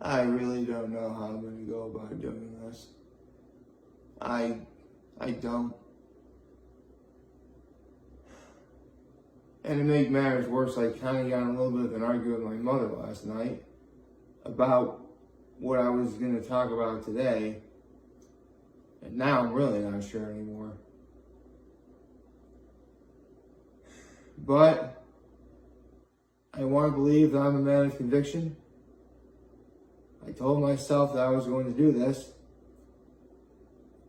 I really don't know how I'm going to go about doing this. I don't. And to make matters worse, I kind of got in a little bit of an argument with my mother last night about what I was going to talk about today. And now I'm really not sure anymore. But I want to believe that I'm a man of conviction. I told myself that I was going to do this.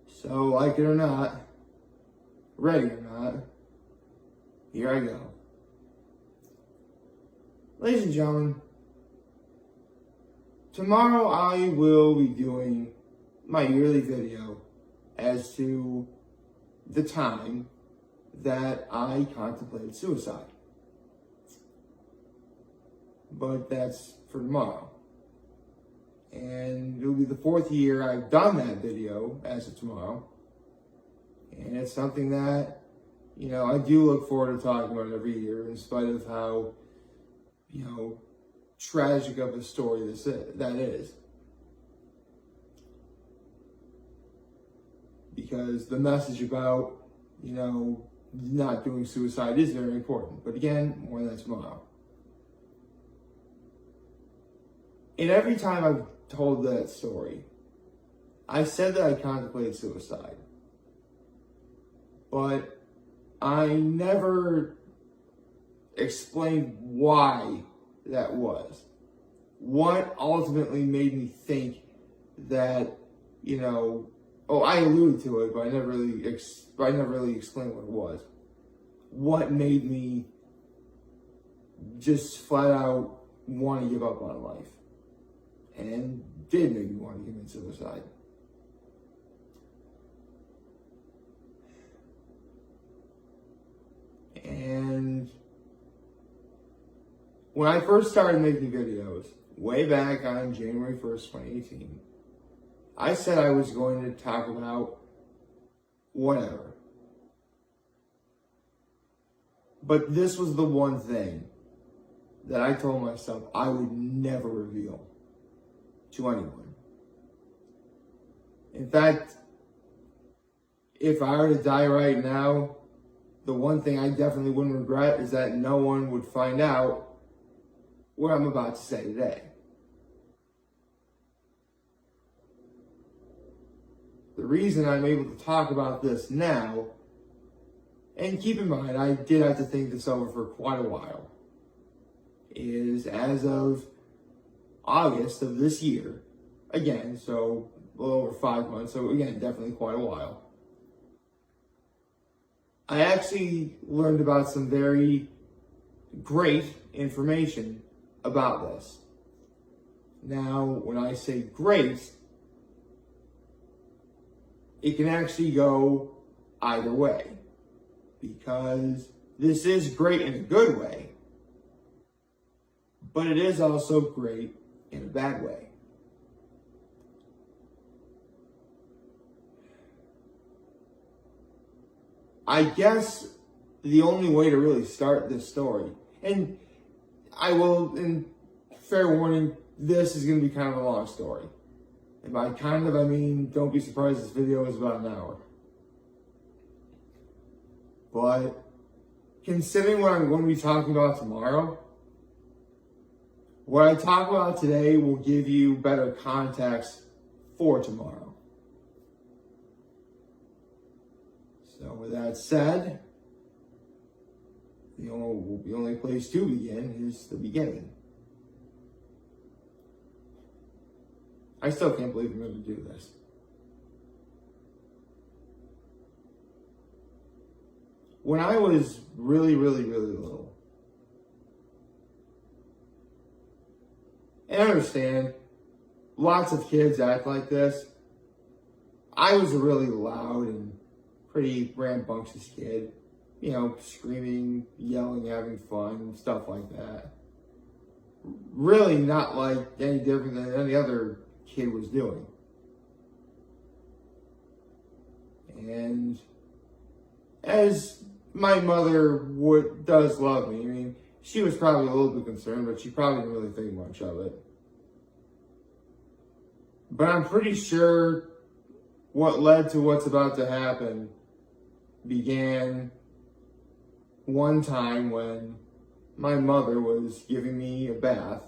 So, like it or not, ready or not, here I go. Ladies and gentlemen, tomorrow I will be doing my yearly video as to the time that I contemplated suicide. But that's for tomorrow. And it'll be the 4th year I've done that video as of tomorrow. And it's something that, I do look forward to talking about every year, in spite of how, tragic of a story that is. Because the message about, not doing suicide is very important. But again, more on that tomorrow. And every time I've told that story, I said that I contemplated suicide. But I never explained why that was. What ultimately made me think that, I alluded to it, but I never really explained what it was. What made me just flat out want to give up on life, and did make me want to commit suicide. And when I first started making videos, way back on January 1st, 2018, I said I was going to talk about whatever. But this was the one thing that I told myself I would never reveal to anyone. In fact, if I were to die right now, the one thing I definitely wouldn't regret is that no one would find out what I'm about to say today. The reason I'm able to talk about this now, and keep in mind, I did have to think this over for quite a while, is as of August of this year, again, so a little over 5 months, so again, definitely quite a while, I actually learned about some very great information about this. Now, when I say great, it can actually go either way, because this is great in a good way, but it is also great in a bad way. I guess the only way to really start this story, and I will, in fair warning, this is going to be kind of a long story. And by kind of, I mean, don't be surprised this video is about an hour. But considering what I'm going to be talking about tomorrow, what I talk about today will give you better context for tomorrow. So with that said, the only place to begin is the beginning. I still can't believe I'm going to do this. When I was really, really, really little, and I understand, lots of kids act like this. I was a really loud and pretty rambunctious kid. Screaming, yelling, having fun, stuff like that. Really not like any different than any other kid was doing. And as my mother does love me, I mean, she was probably a little bit concerned, but she probably didn't really think much of it. But I'm pretty sure what led to what's about to happen began one time when my mother was giving me a bath.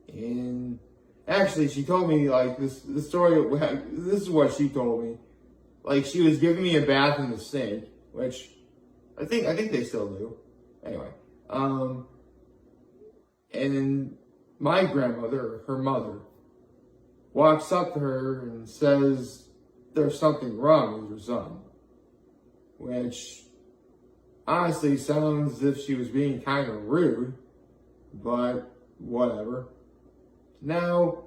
And actually, she told me, like, the story, this is what she told me. Like, she was giving me a bath in the sink, which I think they still do. Anyway, and my grandmother, her mother, walks up to her and says, "There's something wrong with your son," which honestly sounds as if she was being kind of rude, but whatever. Now,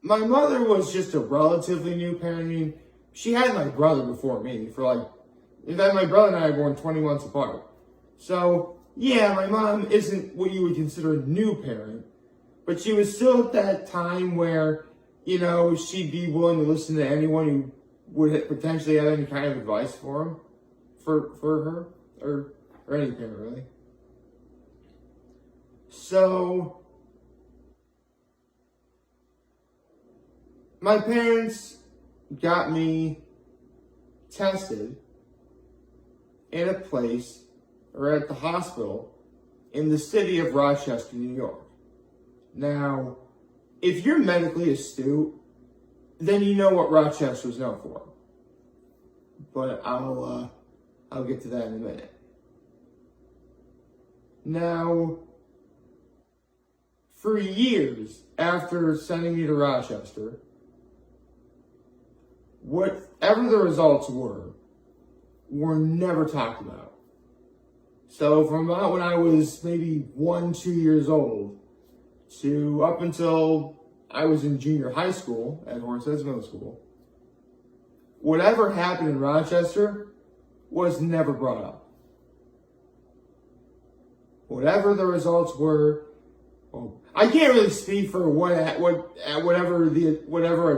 my mother was just a relatively new parent. I mean, she had my brother before me in fact, my brother and I are born 20 months apart. So, yeah, my mom isn't what you would consider a new parent, but she was still at that time where, she'd be willing to listen to anyone who would potentially have any kind of advice for him, for her, or any parent, really. So, my parents got me tested in a place, or at the hospital, in the city of Rochester, New York. Now, if you're medically astute, then you know what Rochester's known for. But I'll get to that in a minute. Now, for years after sending me to Rochester, whatever the results were never talked about. So from about when I was maybe 1-2 years old to up until I was in junior high school at Horseheads Middle School, whatever happened in Rochester was never brought up. Whatever the results were, I can't really speak for whatever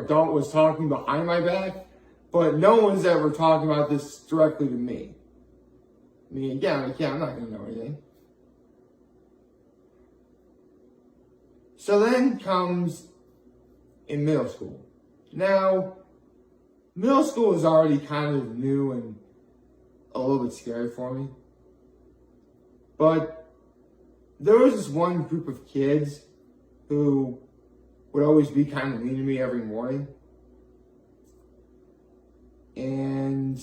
adult was talking behind my back, but no one's ever talking about this directly to me. I mean, again, I'm not going to know anything. So then comes in middle school. Now, middle school is already kind of new and a little bit scary for me. But there was this one group of kids who would always be kind of mean to me every morning. And,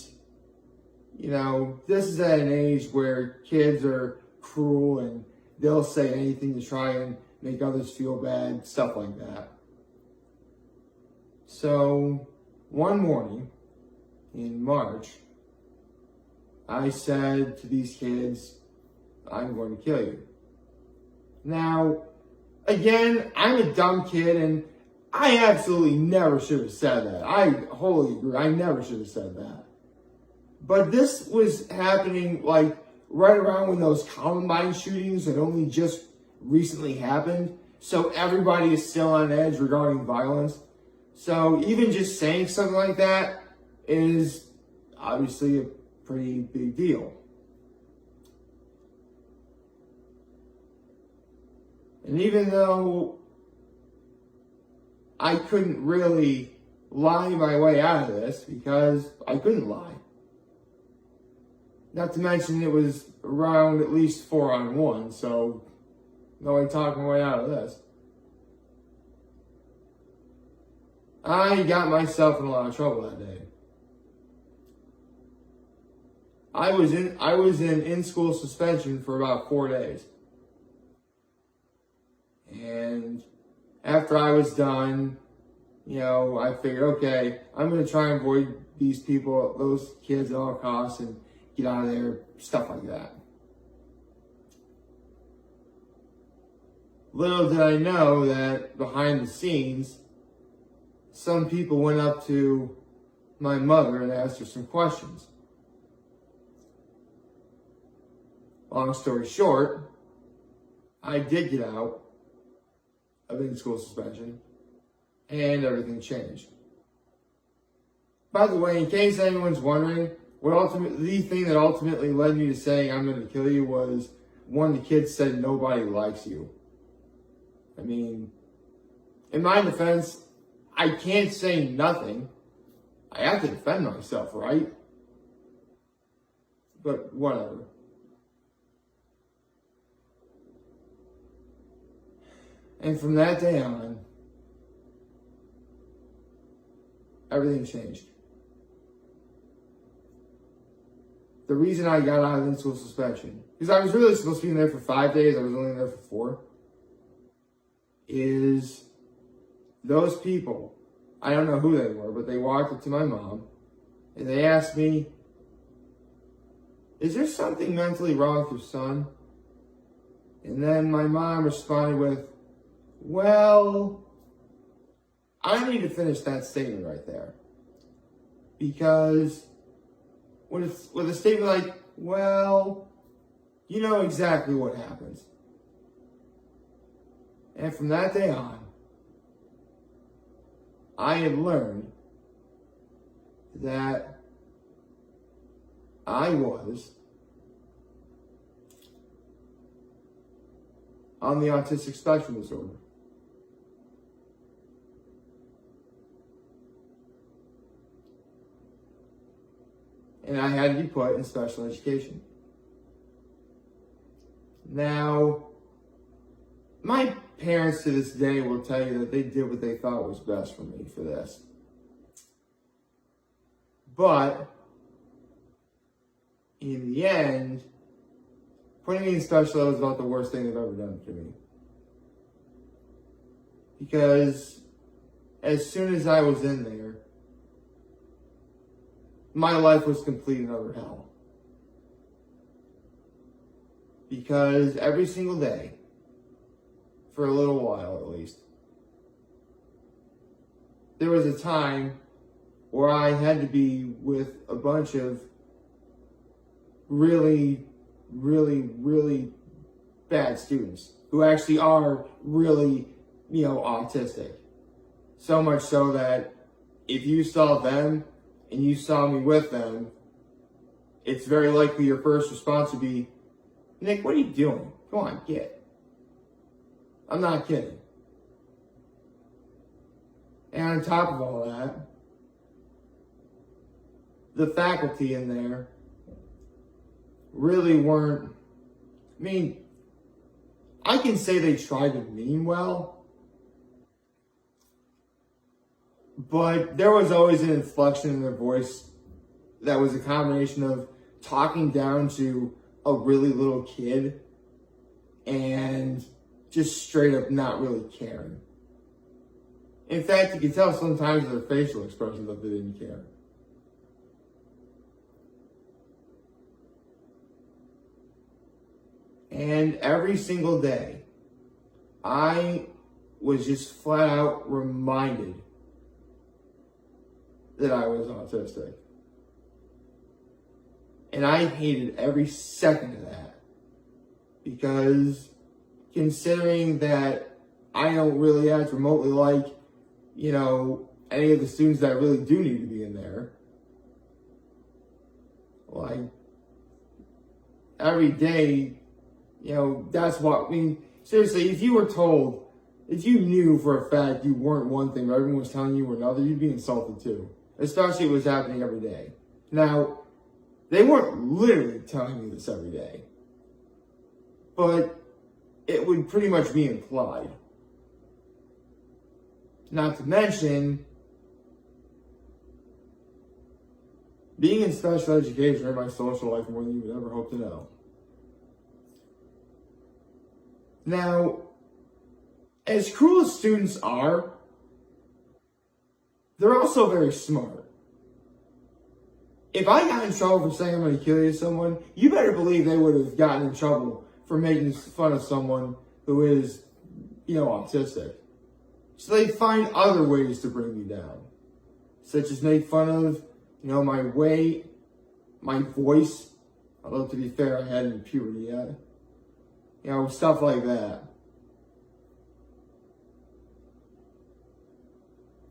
this is at an age where kids are cruel and they'll say anything to try and make others feel bad, stuff like that. So, one morning in March, I said to these kids, "I'm going to kill you." Now, again, I'm a dumb kid and I absolutely never should have said that. I wholly agree. I never should have said that. But this was happening right around when those Columbine shootings had only just recently happened. So everybody is still on edge regarding violence. So even just saying something like that is obviously a pretty big deal. And even though I couldn't really lie my way out of this, because I couldn't lie. Not to mention it was around at least 4-on-1, so no way talking my way out of this. I got myself in a lot of trouble that day. I was in in-school suspension for about 4 days. And after I was done, I figured, okay, I'm going to try and avoid those kids at all costs and get out of there, stuff like that. Little did I know that behind the scenes, some people went up to my mother and asked her some questions. Long story short, I did get out of in-school suspension, and everything changed. By the way, in case anyone's wondering, the thing that ultimately led me to saying I'm going to kill you was one of the kids said nobody likes you. I mean, in my defense, I can't say nothing. I have to defend myself, right? But whatever. And from that day on, everything changed. The reason I got out of in-school suspension, because I was really supposed to be in there for 5 days, I was only there for 4, is those people, I don't know who they were, but they walked up to my mom and they asked me, is there something mentally wrong with your son? And then my mom responded with, well, I need to finish that statement right there. Because with a statement like, well, you know exactly what happens. And from that day on, I had learned that I was on the autistic spectrum disorder. And I had to be put in special education. Now, my parents to this day will tell you that they did what they thought was best for me for this. But in the end, putting me in special ed was about the worst thing they've ever done to me. Because as soon as I was in there, my life was complete and utter hell. Because every single day, for a little while at least, there was a time where I had to be with a bunch of really, really, really bad students who actually are really, autistic. So much so that if you saw them and you saw me with them, it's very likely your first response would be, Nick, what are you doing? Come on, get. I'm not kidding. And on top of all that, the faculty in there really weren't, I can say they tried to mean well, but there was always an inflection in their voice that was a combination of talking down to a really little kid and just straight up not really caring. In fact, you could tell sometimes in their facial expressions that they didn't care. And every single day, I was just flat out reminded that I was autistic. And I hated every second of that. Because considering that I don't really act remotely like, any of the students that really do need to be in there, like, every day, that's what, seriously, if you knew for a fact you weren't one thing, but everyone was telling you were another, you'd be insulted too. Especially if it was happening every day. Now, they weren't literally telling me this every day, but it would pretty much be implied. Not to mention, being in special education hurt my social life more than you would ever hope to know. Now, as cruel as students are, they're also very smart. If I got in trouble for saying I'm going to kill you someone, you better believe they would have gotten in trouble for making fun of someone who is, autistic. So they find other ways to bring me down, such as make fun of, my weight, my voice. Although to be fair, I hadn't puberty yet. Stuff like that.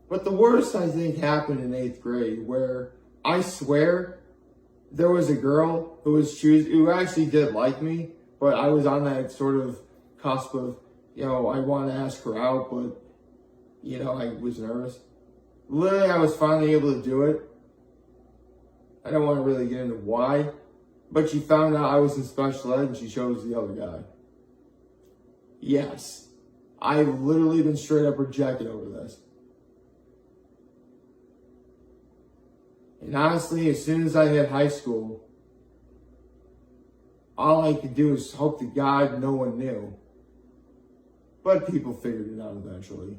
But the worst, I think, happened in 8th grade, where I swear there was a girl who actually did like me, but I was on that sort of cusp of, I want to ask her out, but, I was nervous. Literally, I was finally able to do it. I don't want to really get into why, but she found out I was in special ed and she chose the other guy. Yes, I've literally been straight up rejected over this. And honestly, as soon as I hit high school, all I could do is hope to God no one knew. But people figured it out eventually.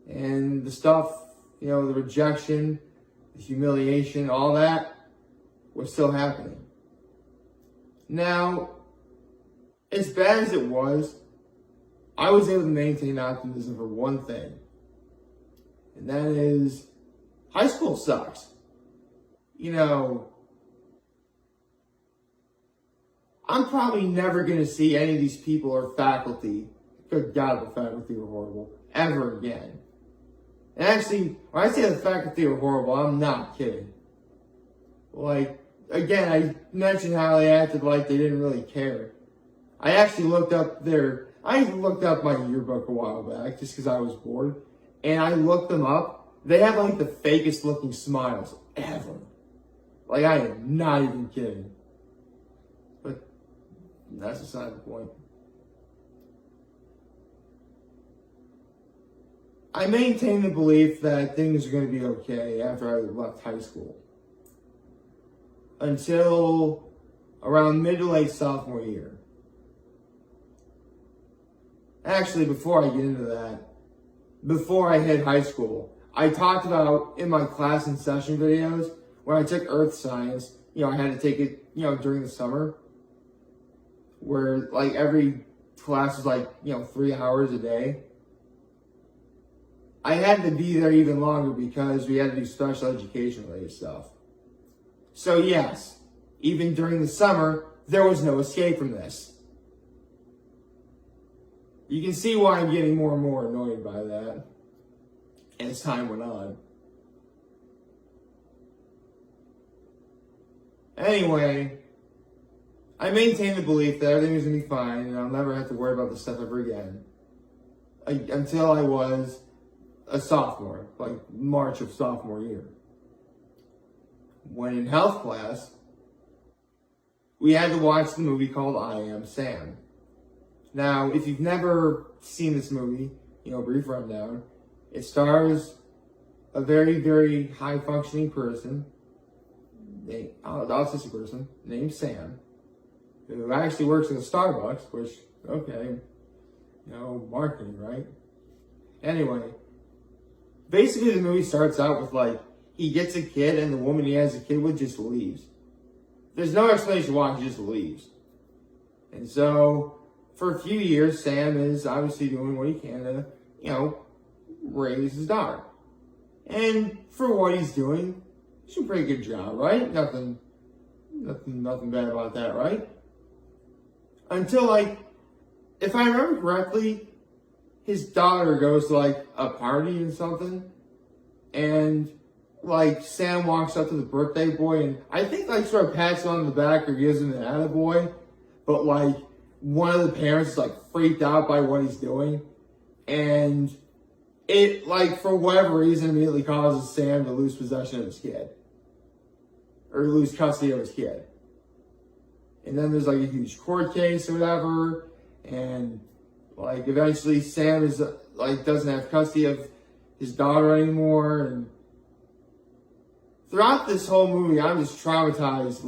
And the stuff, the rejection, the humiliation, all that was still happening. Now, as bad as it was, I was able to maintain optimism for one thing. And that is, high school sucks. I'm probably never going to see any of these people or faculty, good God, the faculty were horrible, ever again. And actually, when I say the faculty were horrible, I'm not kidding. Again, I mentioned how they acted like they didn't really care. I actually looked up my yearbook a while back just because I was bored. And I looked them up. They have the fakest looking smiles ever. I am not even kidding. But that's beside the point. I maintain the belief that things are going to be okay after I left high school. Until around mid to late sophomore year. Actually, before I get into that, before I hit high school, I talked about in my class and session videos, when I took earth science, I had to take it, during the summer, where every class was 3 hours a day. I had to be there even longer because we had to do special education related stuff. So yes, even during the summer, there was no escape from this. You can see why I'm getting more and more annoyed by that as time went on. Anyway, I maintain the belief that everything was going to be fine and I'll never have to worry about this stuff ever again. Until I was a sophomore, March of sophomore year. When in health class, we had to watch the movie called I Am Sam. Now, if you've never seen this movie, brief rundown, it stars a very, very high-functioning person, autistic person, named Sam, who actually works in a Starbucks, which, okay, marketing, right? Anyway, basically the movie starts out with, he gets a kid and the woman he has a kid with just leaves. There's no explanation why, he just leaves. And so, for a few years, Sam is obviously doing what he can to, raise his daughter. And for what he's doing, he's doing a pretty good job, right? Nothing bad about that, right? Until, if I remember correctly, his daughter goes to, a party and something, and, Sam walks up to the birthday boy, and I think, sort of pats him on the back or gives him an attaboy, but, one of the parents is freaked out by what he's doing, and it for whatever reason immediately causes Sam to lose possession of his kid, or lose custody of his kid. And then there's a huge court case or whatever, and eventually Sam is doesn't have custody of his daughter anymore, and throughout this whole movie I'm just traumatized,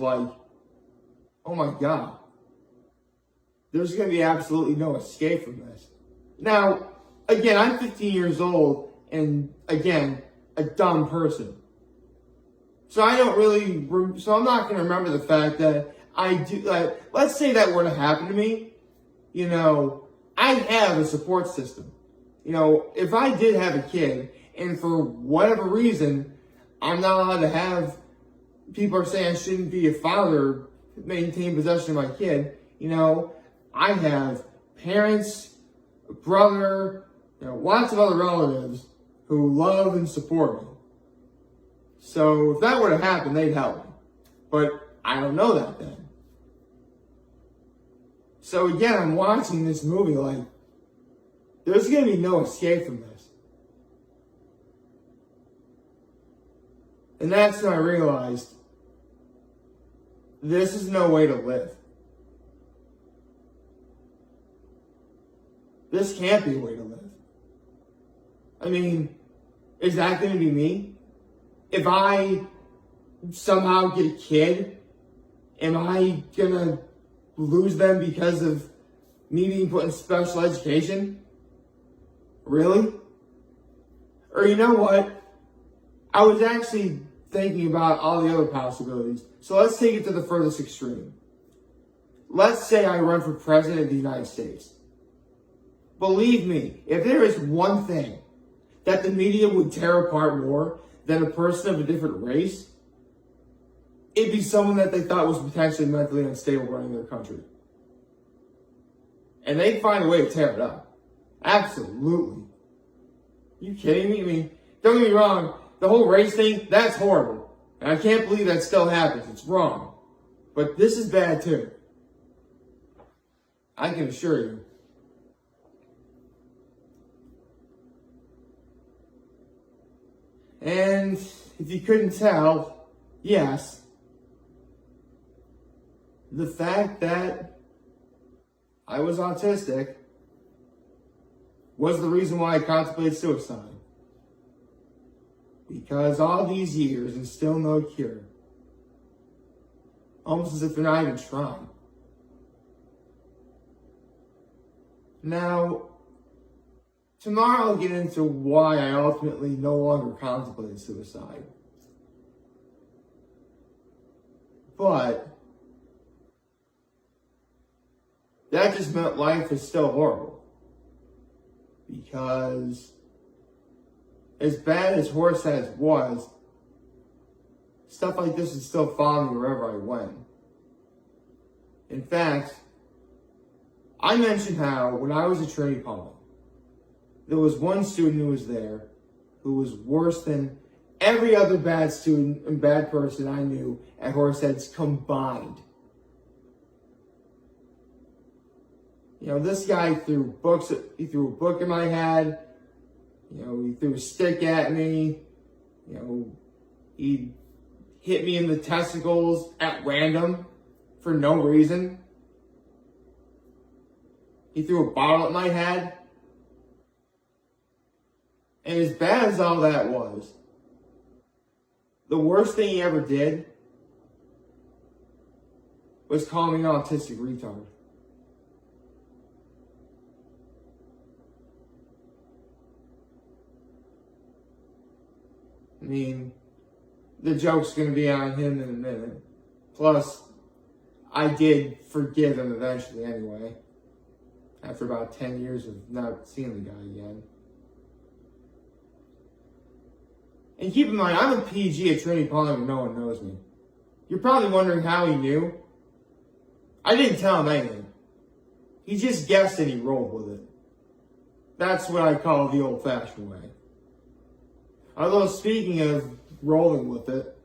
oh my God. There's going to be absolutely no escape from this. Now, again, I'm 15 years old, and again, a dumb person. So I'm not going to remember the fact that I do, let's say that were to happen to me, I have a support system. If I did have a kid, and for whatever reason, I'm not allowed to have, people are saying I shouldn't be a father, maintain possession of my kid, I have parents, a brother, lots of other relatives who love and support me. So if that were to happen, they'd help me. But I don't know that then. So again, I'm watching this movie there's going to be no escape from this. And that's when I realized this is no way to live. This can't be a way to live. I mean, is that going to be me? If I somehow get a kid, am I going to lose them because of me being put in special education? Really? Or you know what? I was actually thinking about all the other possibilities. So let's take it to the furthest extreme. Let's say I run for president of the United States. Believe me, if there is one thing that the media would tear apart more than a person of a different race, it'd be someone that they thought was potentially mentally unstable running their country. And they'd find a way to tear it up. Absolutely. You kidding me? I mean, don't get me wrong, the whole race thing, that's horrible. And I can't believe that still happens. It's wrong. But this is bad too. I can assure you. And if you couldn't tell, yes, the fact that I was autistic was the reason why I contemplated suicide. Because all these years and still no cure. Almost as if they're not even trying. Now, tomorrow I'll get into why I ultimately no longer contemplated suicide. But that just meant life is still horrible. Because as bad as Horseheads was, stuff like this would still follow me wherever I went. In fact, I mentioned how when I was at Trinity College, there was one student who was there who was worse than every other bad student and bad person I knew at Horseheads combined. You know, this guy threw books. He threw a book in my head. You know, he threw a stick at me. You know, he hit me in the testicles at random for no reason. He threw a bottle at my head. And as bad as all that was, the worst thing he ever did was call me an autistic retard. I mean, the joke's going to be on him in a minute. Plus, I did forgive him eventually anyway. After about 10 years of not seeing the guy again. And keep in mind, I'm a PG at Trinity College and no one knows me. You're probably wondering how he knew. I didn't tell him anything. He just guessed and he rolled with it. That's what I call the old-fashioned way. Although, speaking of rolling with it,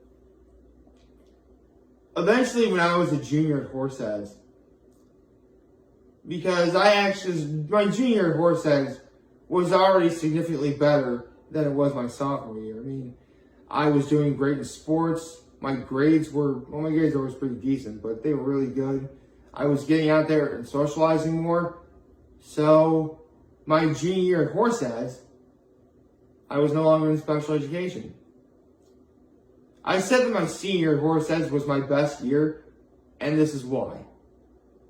eventually when I was a junior at Horseheads, because my junior at Horseheads was already significantly better than it was my sophomore year. I mean, I was doing great in sports. My grades were always pretty decent, but they were really good. I was getting out there and socializing more. So, my junior year at Horseheads, I was no longer in special education. I said that my senior year at Horseheads was my best year, and this is why.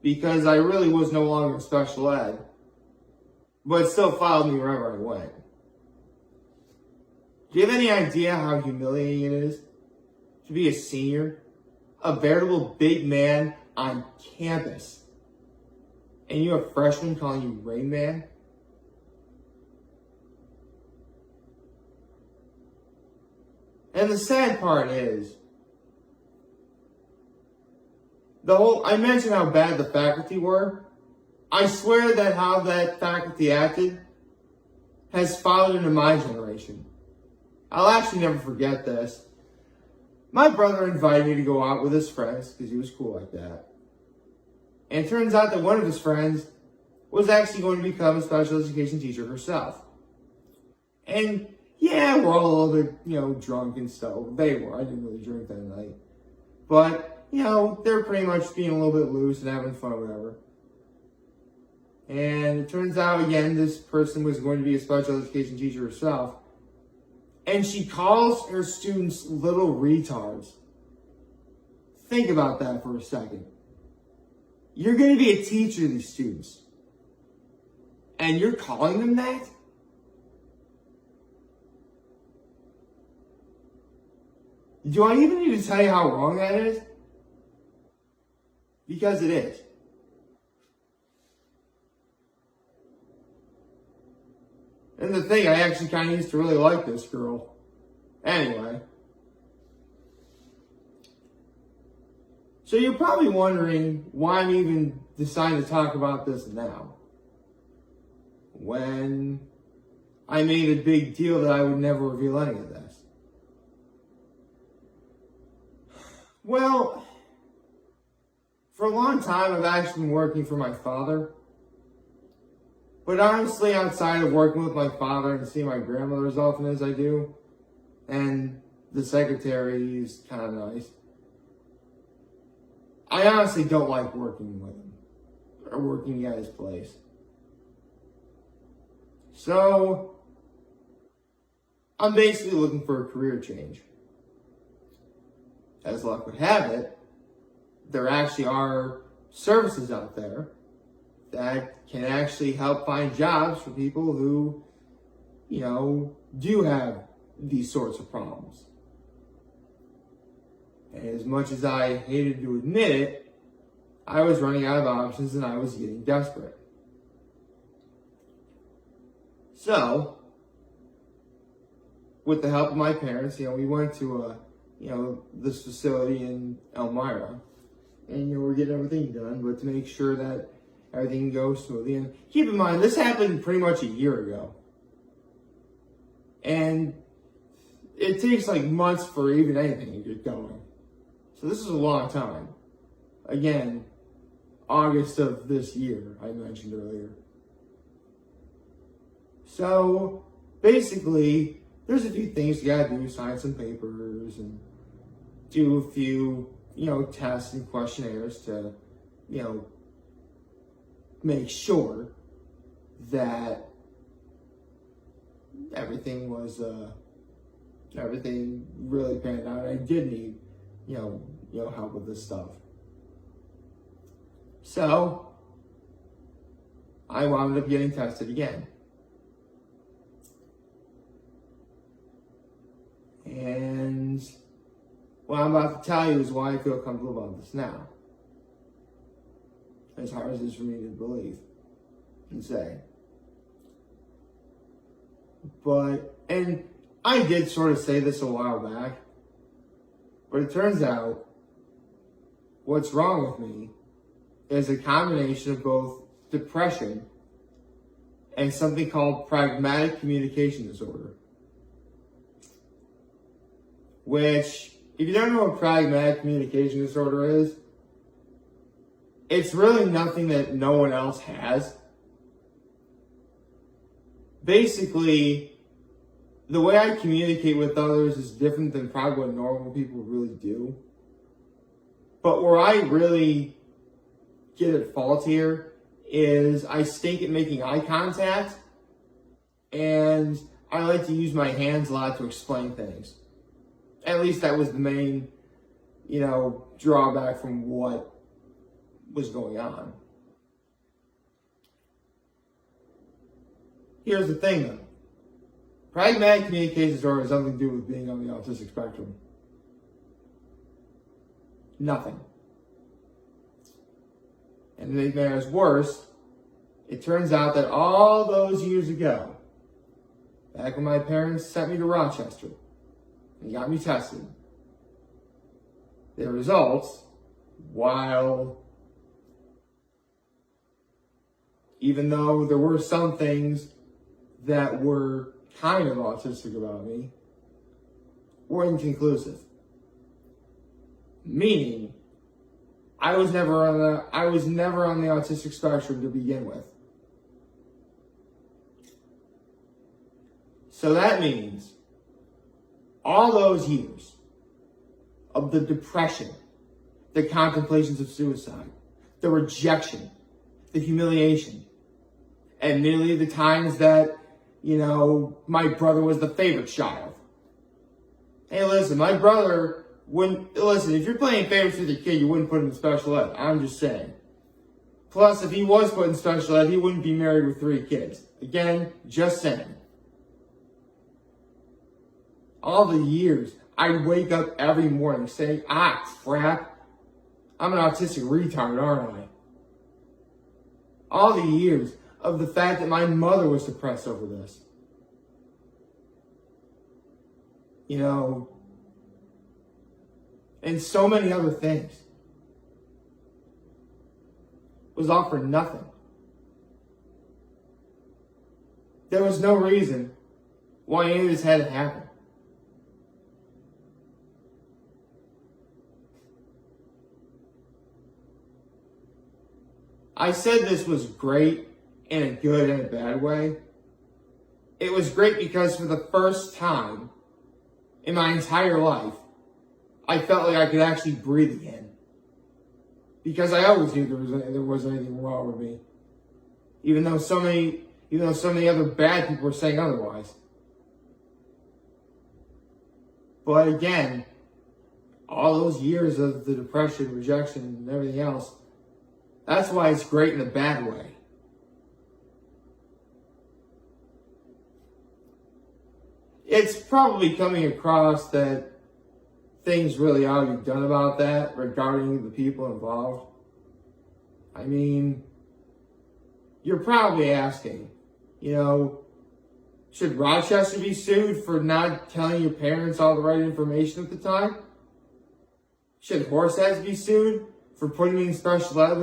Because I really was no longer in special ed, but it still followed me wherever I went. Do you have any idea how humiliating it is to be a senior, a veritable big man on campus, and you have freshmen calling you Rain Man? And the sad part is, I mentioned how bad the faculty were. I swear that how that faculty acted has followed into my generation. I'll actually never forget this. My brother invited me to go out with his friends because he was cool like that. And it turns out that one of his friends was actually going to become a special education teacher herself. And Yeah, we're all a little bit, drunk and stuff. They were. I didn't really drink that night. But, they're pretty much being a little bit loose and having fun, whatever. And it turns out, again, this person was going to be a special education teacher herself. And she calls her students little retards. Think about that for a second. You're going to be a teacher to these students. And you're calling them that? Do I even need to tell you how wrong that is? Because it is. And the thing, I actually kind of used to really like this girl. Anyway. So you're probably wondering why I'm even deciding to talk about this now. When I made a big deal that I would never reveal any of this. Well, for a long time I've actually been working for my father. But honestly, outside of working with my father and seeing my grandmother as often as I do, and the secretary is kind of nice, I honestly don't like working with him, or working at his place. So, I'm basically looking for a career change. As luck would have it, there actually are services out there that can actually help find jobs for people who, do have these sorts of problems. And as much as I hated to admit it, I was running out of options and I was getting desperate. So, with the help of my parents, we went to this facility in Elmira, and we're getting everything done, but to make sure that everything goes smoothly. And keep in mind, this happened pretty much a year ago. And it takes like months for even anything to get going. So this is a long time. Again, August of this year, I mentioned earlier. So, basically, there's a few things you gotta do, sign some papers and do a few, tests and questionnaires to, make sure that everything really panned out. I did need, help with this stuff. So, I wound up getting tested again. And what I'm about to tell you is why I feel comfortable about this now. As hard as it is for me to believe and say. And I did sort of say this a while back, but it turns out what's wrong with me is a combination of both depression and something called pragmatic communication disorder. Which, if you don't know what pragmatic communication disorder is, it's really nothing that no one else has. Basically, the way I communicate with others is different than probably what normal people really do. But where I really get at fault here is I stink at making eye contact, and I like to use my hands a lot to explain things. At least that was the main, drawback from what was going on. Here's the thing, though. Pragmatic communication disorder has nothing to do with being on the autistic spectrum. Nothing. And to make matters worse, it turns out that all those years ago, back when my parents sent me to Rochester and got me tested, the results, even though there were some things that were kind of autistic about me, were inconclusive. Meaning, I was never on the autistic spectrum to begin with. So that means all those years of the depression, the contemplations of suicide, the rejection, the humiliation, and nearly the times that, my brother was the favorite child. Hey, listen, my brother wouldn't, listen, if you're playing favorites with your kid, you wouldn't put him in special ed. I'm just saying. Plus, if he was put in special ed, he wouldn't be married with 3 kids. Again, just saying. All the years, I'd wake up every morning saying, crap, I'm an autistic retard, aren't I? All the years of the fact that my mother was depressed over this. And so many other things. Was all for nothing. There was no reason why any of this had to happen. I said this was great in a good and a bad way. It was great because for the first time in my entire life, I felt like I could actually breathe again. Because I always knew there wasn't anything wrong with me. Even though so many other bad people were saying otherwise. But again, all those years of the depression, rejection, and everything else, that's why it's great in a bad way. It's probably coming across that things really ought to be done about that regarding the people involved. I mean, you're probably asking, should Rochester be sued for not telling your parents all the right information at the time? Should Horseheads be sued for putting me in special ed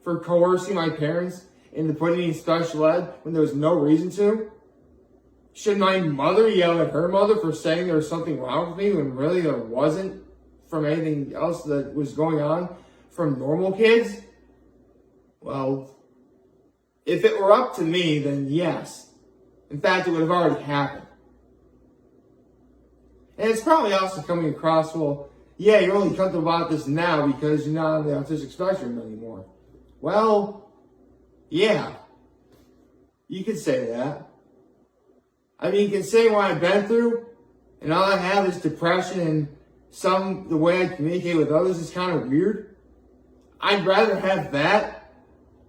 for coercing my parents into putting me in special ed when there was no reason to? Should my mother yell at her mother for saying there was something wrong with me when really there wasn't from anything else that was going on from normal kids? Well, if it were up to me, then yes. In fact, it would have already happened. And it's probably also coming across, well, yeah, you're only comfortable about this now because you're not on the autistic spectrum anymore. Well, yeah, you could say that. I mean, considering what I've been through, and all I have is depression, and the way I communicate with others is kind of weird. I'd rather have that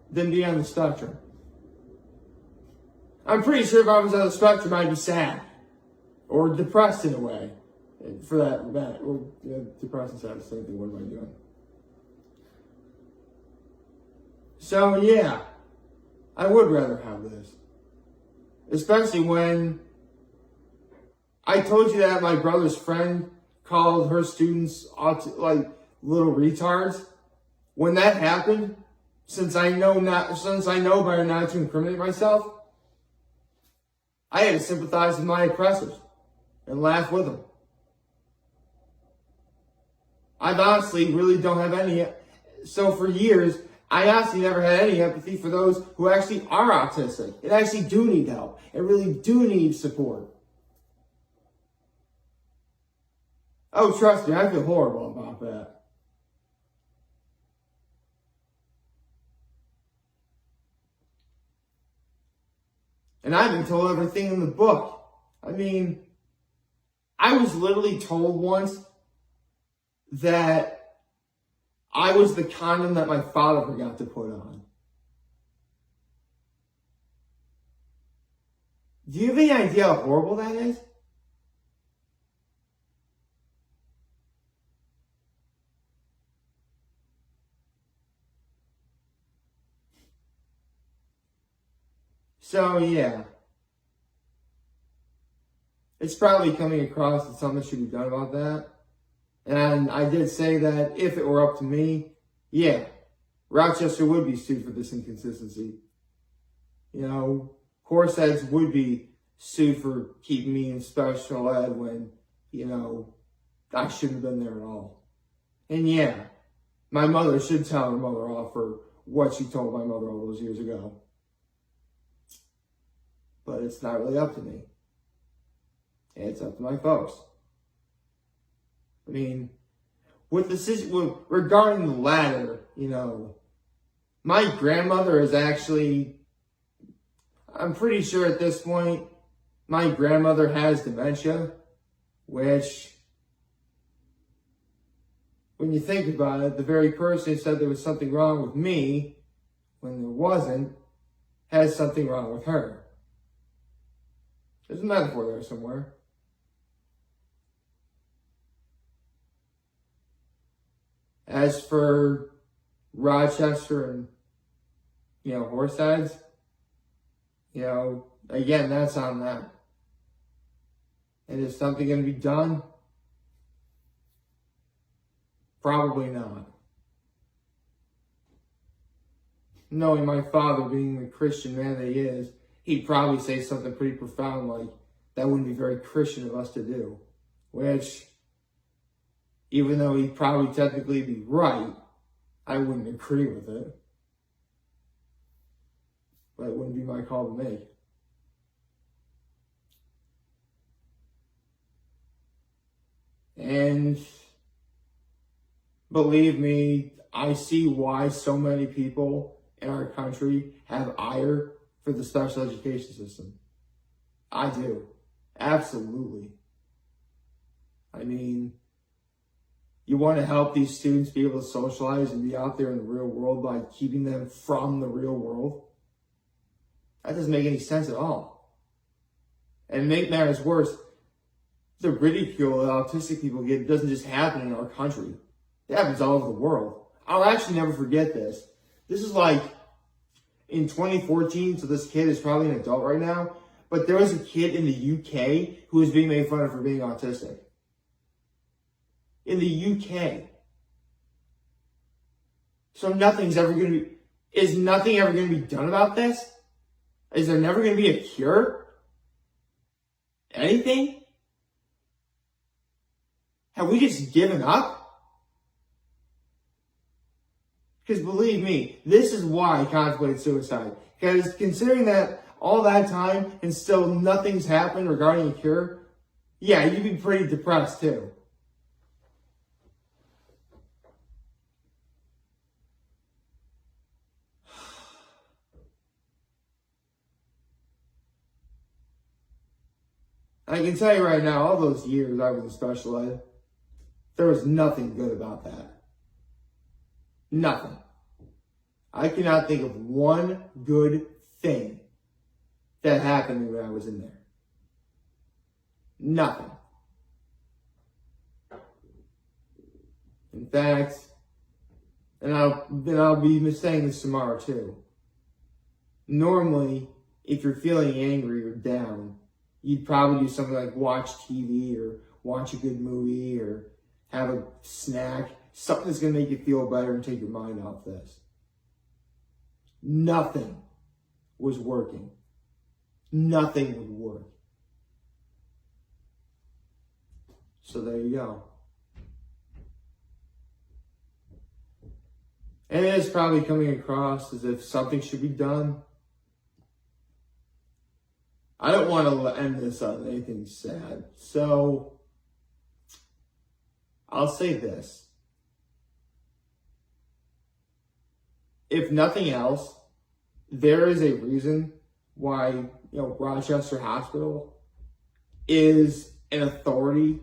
than be on the spectrum. I'm pretty sure if I was on the spectrum, I'd be sad. Or depressed in a way. For that matter. Well, depressed and sad, the same thing. What am I doing? So, yeah. I would rather have this. Especially when I told you that my brother's friend called her students little retards. When that happened, since I know better not to incriminate myself, I had to sympathize with my oppressors and laugh with them. I honestly really don't have any. So for years, I honestly never had any empathy for those who actually are autistic and actually do need help and really do need support. Oh, trust me, I feel horrible about that. And I've been told everything in the book. I mean, I was literally told once that I was the condom that my father forgot to put on. Do you have any idea how horrible that is? So, yeah. It's probably coming across that something should be done about that. And I did say that if it were up to me, yeah, Rochester would be sued for this inconsistency. Horseheads would be sued for keeping me in special ed when, I shouldn't have been there at all. And yeah, my mother should tell her mother off for what she told my mother all those years ago. But it's not really up to me. It's up to my folks. I mean, regarding the latter, my grandmother is actually, I'm pretty sure at this point, my grandmother has dementia, which, when you think about it, the very person who said there was something wrong with me, when there wasn't, has something wrong with her. There's a metaphor there somewhere. As for Rochester and, Horseheads, again, that's on them. And is something going to be done? Probably not. Knowing my father being the Christian man that he is, he'd probably say something pretty profound like, that wouldn't be very Christian of us to do. Which, even though he'd probably technically be right, I wouldn't agree with it. But it wouldn't be my call to make. And believe me, I see why so many people in our country have ire for the special education system. I do. Absolutely. I mean, you want to help these students be able to socialize and be out there in the real world by keeping them from the real world? That doesn't make any sense at all. And to make matters worse, the ridicule that autistic people get doesn't just happen in our country. It happens all over the world. I'll actually never forget this. This is like in 2014, so this kid is probably an adult right now, but there was a kid in the UK who was being made fun of for being autistic. In the UK. So is nothing ever going to be done about this? Is there never going to be a cure? Anything? Have we just given up? Because believe me, this is why I contemplated suicide. Because considering that all that time and still nothing's happened regarding a cure, yeah, you'd be pretty depressed too. I can tell you right now, all those years I was in special ed, there was nothing good about that. Nothing. I cannot think of one good thing that happened to me when I was in there. Nothing. In fact, and I'll be saying this tomorrow too. Normally, if you're feeling angry or down, you'd probably do something like watch TV or watch a good movie or have a snack, something that's going to make you feel better and take your mind off this. Nothing was working. Nothing would work. So there you go. And it's probably coming across as if something should be done. I don't want to end this on anything sad. So I'll say this. If nothing else, there is a reason why, Rochester Hospital is an authority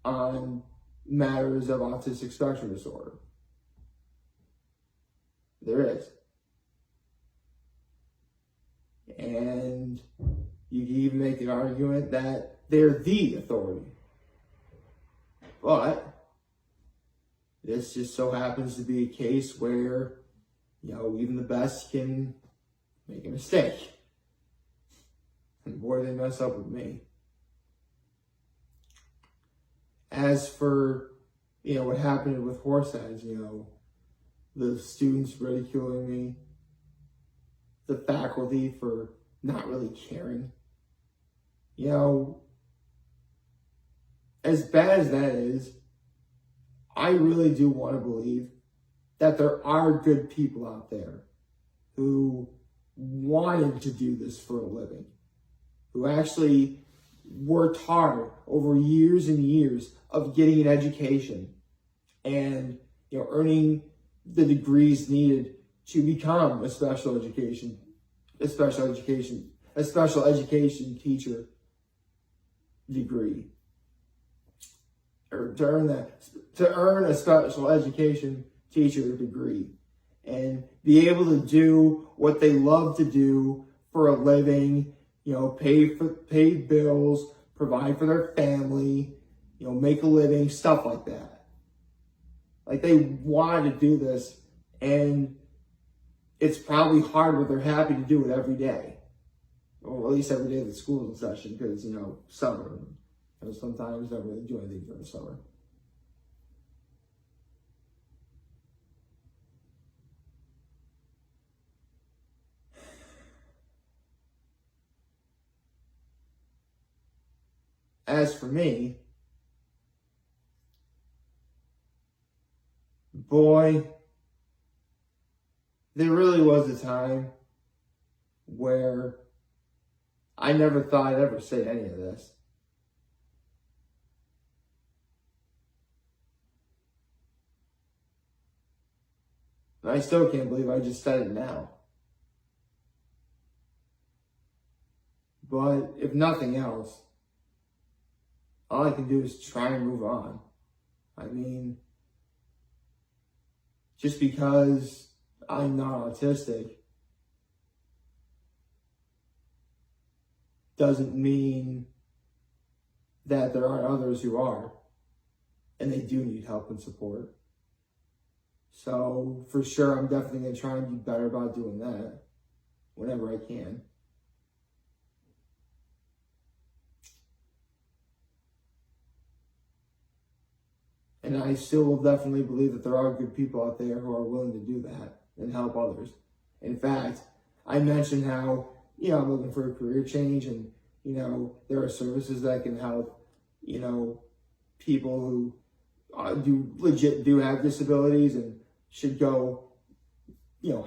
on matters of autistic spectrum disorder. There is. And you can even make the argument that they're the authority. But this just so happens to be a case where, even the best can make a mistake. And boy, they mess up with me. As for, what happened with Horseheads, the students ridiculing me, the faculty for not really caring. As bad as that is, I really do want to believe that there are good people out there who wanted to do this for a living, who actually worked hard over years and years of getting an education and, earning the degrees needed to become a special education teacher degree, or to earn a special education teacher degree, and be able to do what they love to do for a living, pay bills, provide for their family, make a living, stuff like that. Like, they wanted to do this, and it's probably hard, but they're happy to do it every day. Or at least every day that school's in session, because, summer. Sometimes don't really do anything during the summer. As for me, boy, there really was a time where I never thought I'd ever say any of this. And I still can't believe I just said it now. But if nothing else, all I can do is try and move on. I mean, just because I'm not autistic doesn't mean that there aren't others who are, and they do need help and support. So for sure, I'm definitely going to try and be better about doing that whenever I can. And I still will definitely believe that there are good people out there who are willing to do that and help others. In fact, I mentioned how, I'm looking for a career change, and, there are services that can help, people who do have disabilities, and should go,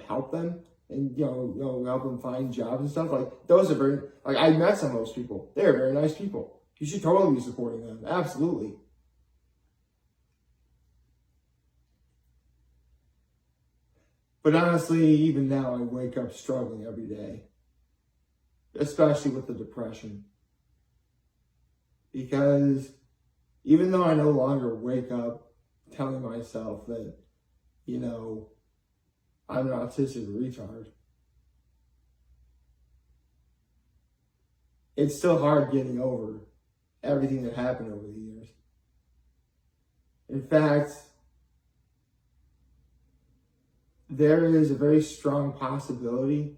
help them and, help them find jobs and stuff. Like, those are very, I met some of those people. They're very nice people. You should totally be supporting them. Absolutely. But honestly, even now, I wake up struggling every day, especially with the depression. Because even though I no longer wake up telling myself that, I'm an autistic retard, it's still hard getting over everything that happened over the years. In fact, there is a very strong possibility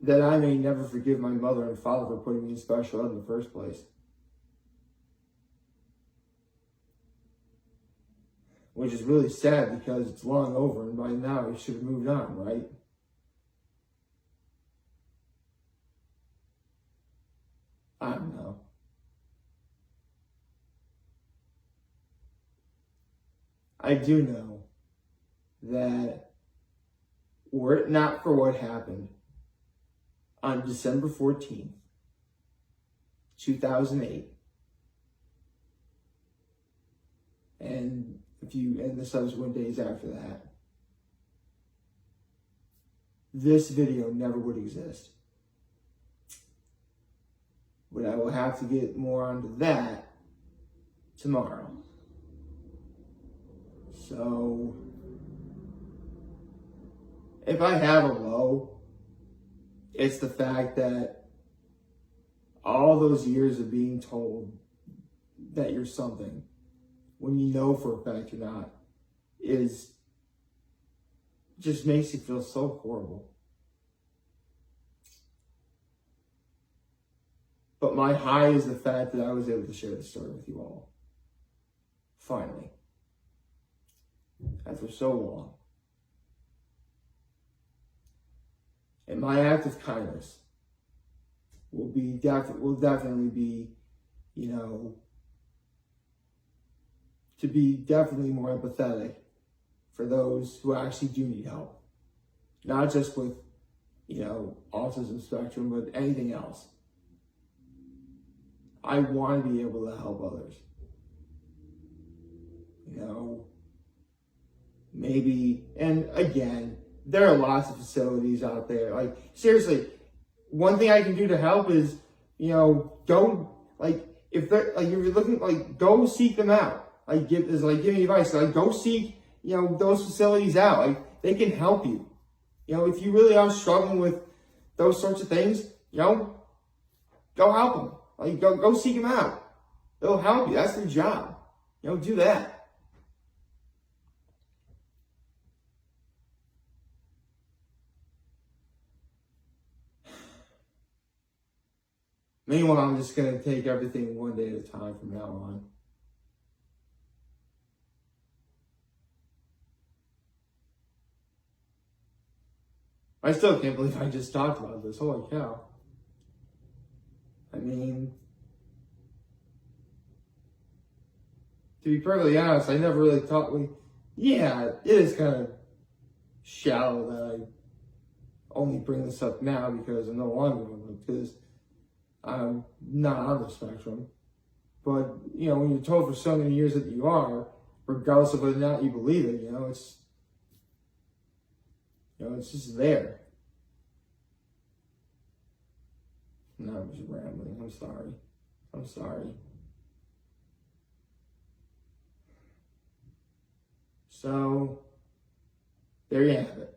that I may never forgive my mother and father for putting me in special ed in the first place. Which is really sad, because it's long over, and by now we should have moved on, right? I don't know. I do know that were it not for what happened on December 14th, 2008, and the subsequent days after that, this video never would exist. But I will have to get more onto that tomorrow. So, if I have a low, it's the fact that all those years of being told that you're something, when you know for a fact you're not, just makes you feel so horrible. But my high is the fact that I was able to share the story with you all. Finally. After so long. And my act of kindness will definitely be, to be definitely more empathetic for those who actually do need help. Not just with, autism spectrum, but anything else. I want to be able to help others. Maybe, and again, there are lots of facilities out there. Like, seriously, one thing I can do to help is, go, if you're looking, go seek them out. Giving advice. Go seek, those facilities out. They can help you. If you really are struggling with those sorts of things, go help them. Go seek them out. They'll help you. That's their job. Do that. Meanwhile, I'm just going to take everything one day at a time from now on. I still can't believe I just talked about this. Holy cow. I mean, to be perfectly honest, I never really thought it is kind of shallow that I only bring this up now because I'm no longer on it, because I'm not on the spectrum. But, when you're told for so many years that you are, regardless of whether or not you believe it, it's just there. No, I'm just rambling. I'm sorry. So, there you have it.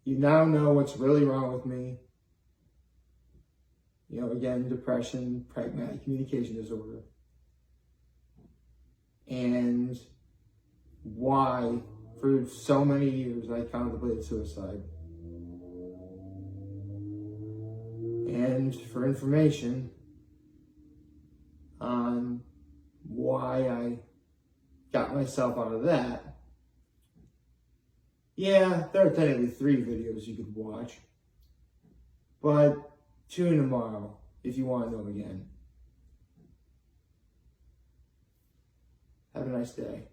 You now know what's really wrong with me. Again, depression, pragmatic communication disorder. And why, for so many years, I contemplated suicide. And for information on why I got myself out of that, there are technically 3 videos you could watch. But tune in tomorrow if you want to know again. Have a nice day.